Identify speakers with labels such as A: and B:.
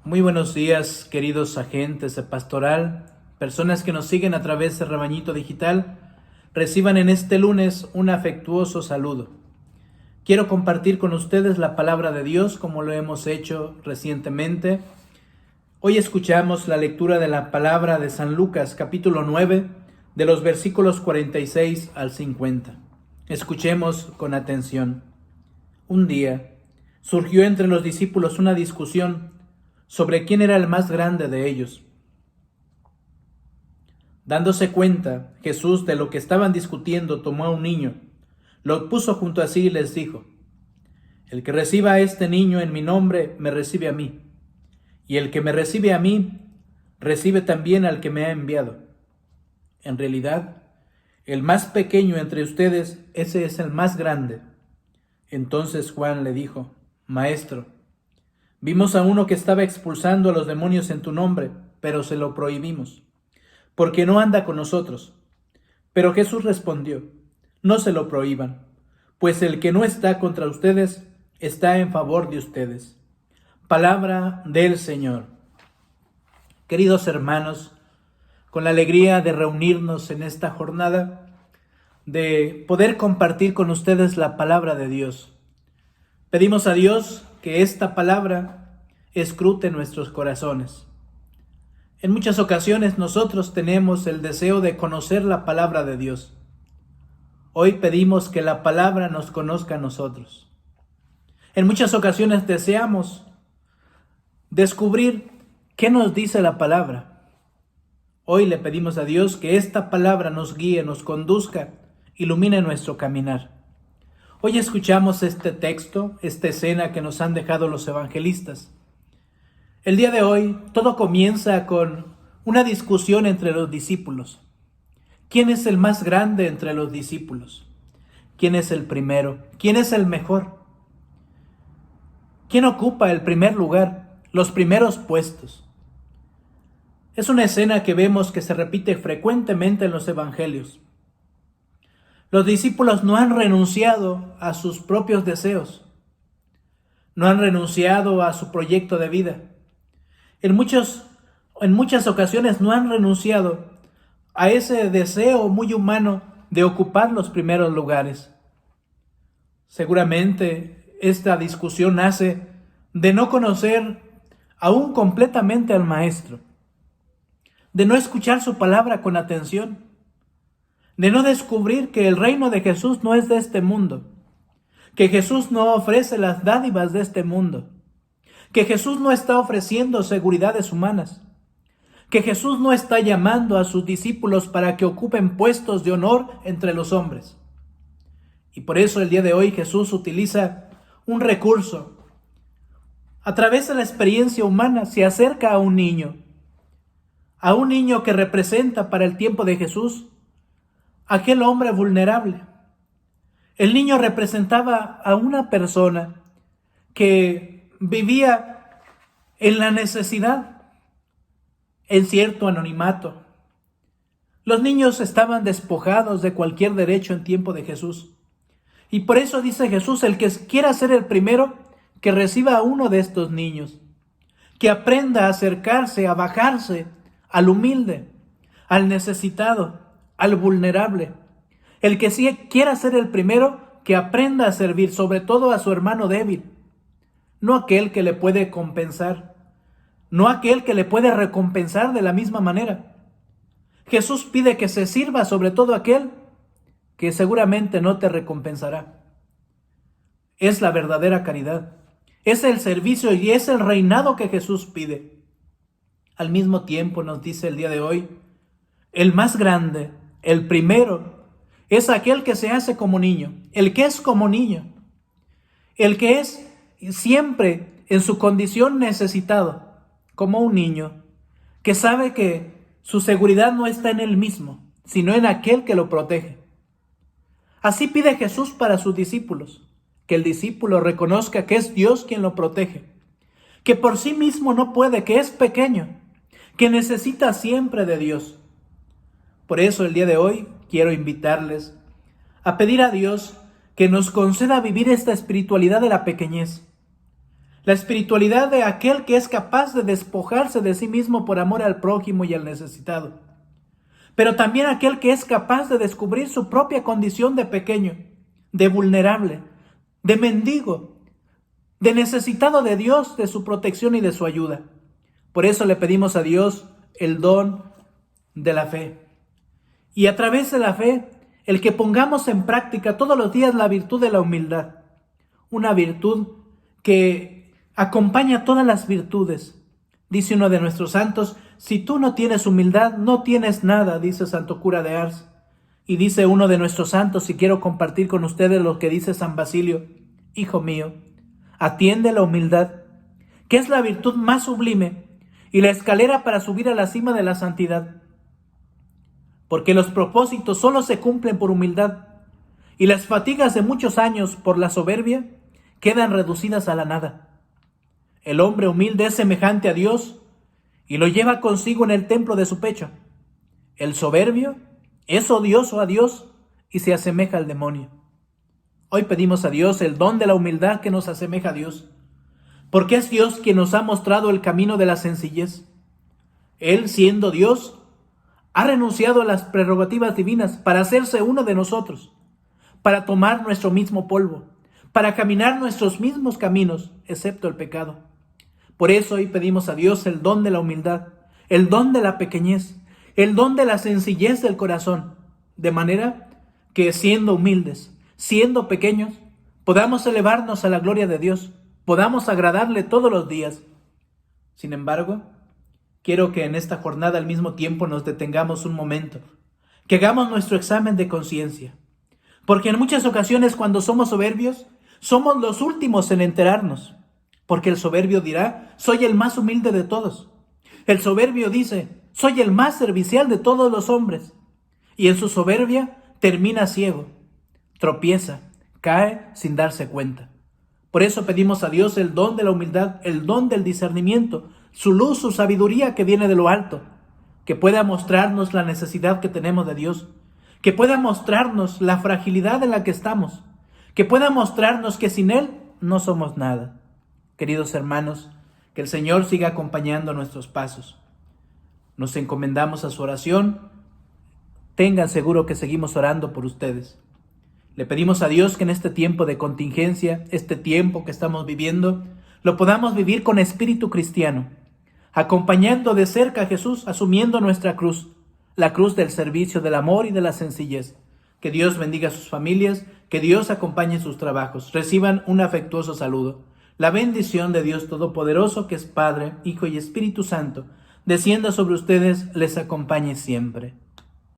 A: Muy buenos días, queridos agentes de pastoral, personas que nos siguen a través de Rebañito Digital. Reciban en este lunes un afectuoso saludo. Quiero compartir con ustedes la palabra de Dios como lo hemos hecho recientemente. Hoy escuchamos la lectura de la palabra de San Lucas, capítulo 9, de los versículos 46 al 50. Escuchemos con atención. Un día surgió entre los discípulos una discusión sobre quién era el más grande de ellos. Dándose cuenta Jesús de lo que estaban discutiendo, tomó a un niño, lo puso junto a sí y les dijo: el que reciba a este niño en mi nombre, me recibe a mí, y el que me recibe a mí, recibe también al que me ha enviado. En realidad, el más pequeño entre ustedes, ese es el más grande. Entonces Juan le dijo: Maestro, vimos a uno que estaba expulsando a los demonios en tu nombre, pero se lo prohibimos, porque no anda con nosotros. Pero Jesús respondió: no se lo prohíban, pues el que no está contra ustedes, está en favor de ustedes. Palabra del Señor. Queridos hermanos, con la alegría de reunirnos en esta jornada, de poder compartir con ustedes la palabra de Dios. Pedimos a Dios que esta palabra escrute nuestros corazones. En muchas ocasiones nosotros tenemos el deseo de conocer la palabra de Dios. Hoy pedimos que la palabra nos conozca a nosotros. En muchas ocasiones deseamos descubrir qué nos dice la palabra. Hoy le pedimos a Dios que esta palabra nos guíe, nos conduzca, ilumine nuestro caminar. Hoy escuchamos este texto, esta escena que nos han dejado los evangelistas. El día de hoy todo comienza con una discusión entre los discípulos. ¿Quién es el más grande entre los discípulos? ¿Quién es el primero? ¿Quién es el mejor? ¿Quién ocupa el primer lugar, los primeros puestos? Es una escena que vemos que se repite frecuentemente en los evangelios. Los discípulos no han renunciado a sus propios deseos, no han renunciado a su proyecto de vida. En muchas ocasiones no han renunciado a ese deseo muy humano de ocupar los primeros lugares. Seguramente esta discusión nace de no conocer aún completamente al Maestro, de no escuchar su palabra con atención, de no descubrir que el reino de Jesús no es de este mundo, que Jesús no ofrece las dádivas de este mundo, que Jesús no está ofreciendo seguridades humanas, que Jesús no está llamando a sus discípulos para que ocupen puestos de honor entre los hombres. Y por eso el día de hoy Jesús utiliza un recurso. A través de la experiencia humana se acerca a un niño que representa para el tiempo de Jesús aquel hombre vulnerable. El niño representaba a una persona que vivía en la necesidad, en cierto anonimato. Los niños estaban despojados de cualquier derecho en tiempo de Jesús. Y por eso dice Jesús: el que quiera ser el primero, que reciba a uno de estos niños, que aprenda a acercarse, a bajarse al humilde, al necesitado, al vulnerable. El que sí quiera ser el primero, que aprenda a servir, sobre todo a su hermano débil, no aquel que le puede compensar, no aquel que le puede recompensar de la misma manera. Jesús pide que se sirva sobre todo aquel que seguramente no te recompensará. Es la verdadera caridad, es el servicio y es el reinado que Jesús pide. Al mismo tiempo nos dice el día de hoy: el más grande, el primero, es aquel que se hace como niño, el que es como niño, el que es siempre en su condición necesitado, como un niño, que sabe que su seguridad no está en él mismo, sino en aquel que lo protege. Así pide Jesús para sus discípulos, que el discípulo reconozca que es Dios quien lo protege, que por sí mismo no puede, que es pequeño, que necesita siempre de Dios. Por eso el día de hoy quiero invitarles a pedir a Dios que nos conceda vivir esta espiritualidad de la pequeñez, La espiritualidad de aquel que es capaz de despojarse de sí mismo por amor al prójimo y al necesitado. Pero también aquel que es capaz de descubrir su propia condición de pequeño, de vulnerable, de mendigo, de necesitado de Dios, de su protección y de su ayuda. Por eso le pedimos a Dios el don de la fe. Y a través de la fe, el que pongamos en práctica todos los días la virtud de la humildad. Una virtud que acompaña todas las virtudes. Dice uno de nuestros santos, si tú no tienes humildad, no tienes nada, dice Santo Cura de Ars. Y dice uno de nuestros santos, y quiero compartir con ustedes lo que dice San Basilio, hijo mío, atiende la humildad, que es la virtud más sublime y la escalera para subir a la cima de la santidad. Porque los propósitos solo se cumplen por humildad, y las fatigas de muchos años por la soberbia quedan reducidas a la nada. El hombre humilde es semejante a Dios y lo lleva consigo en el templo de su pecho. El soberbio es odioso a Dios y se asemeja al demonio. Hoy pedimos a Dios el don de la humildad que nos asemeja a Dios, porque es Dios quien nos ha mostrado el camino de la sencillez. Él, siendo Dios, ha renunciado a las prerrogativas divinas para hacerse uno de nosotros, para tomar nuestro mismo polvo, para caminar nuestros mismos caminos, excepto el pecado. Por eso hoy pedimos a Dios el don de la humildad, el don de la pequeñez, el don de la sencillez del corazón, de manera que siendo humildes, siendo pequeños, podamos elevarnos a la gloria de Dios, podamos agradarle todos los días. Sin embargo, quiero que en esta jornada al mismo tiempo nos detengamos un momento, que hagamos nuestro examen de conciencia, porque en muchas ocasiones cuando somos soberbios, somos los últimos en enterarnos, porque el soberbio dirá, soy el más humilde de todos. El soberbio dice, soy el más servicial de todos los hombres, y en su soberbia termina ciego, tropieza, cae sin darse cuenta. Por eso pedimos a Dios el don de la humildad, el don del discernimiento, su luz, su sabiduría que viene de lo alto, que pueda mostrarnos la necesidad que tenemos de Dios, que pueda mostrarnos la fragilidad en la que estamos, que pueda mostrarnos que sin Él no somos nada. Queridos hermanos, que el Señor siga acompañando nuestros pasos. Nos encomendamos a su oración. Tengan seguro que seguimos orando por ustedes. Le pedimos a Dios que en este tiempo de contingencia, este tiempo que estamos viviendo, lo podamos vivir con espíritu cristiano, acompañando de cerca a Jesús, asumiendo nuestra cruz, la cruz del servicio, del amor y de la sencillez. Que Dios bendiga a sus familias, que Dios acompañe sus trabajos. Reciban un afectuoso saludo. La bendición de Dios Todopoderoso, que es Padre, Hijo y Espíritu Santo, descienda sobre ustedes, les acompañe siempre.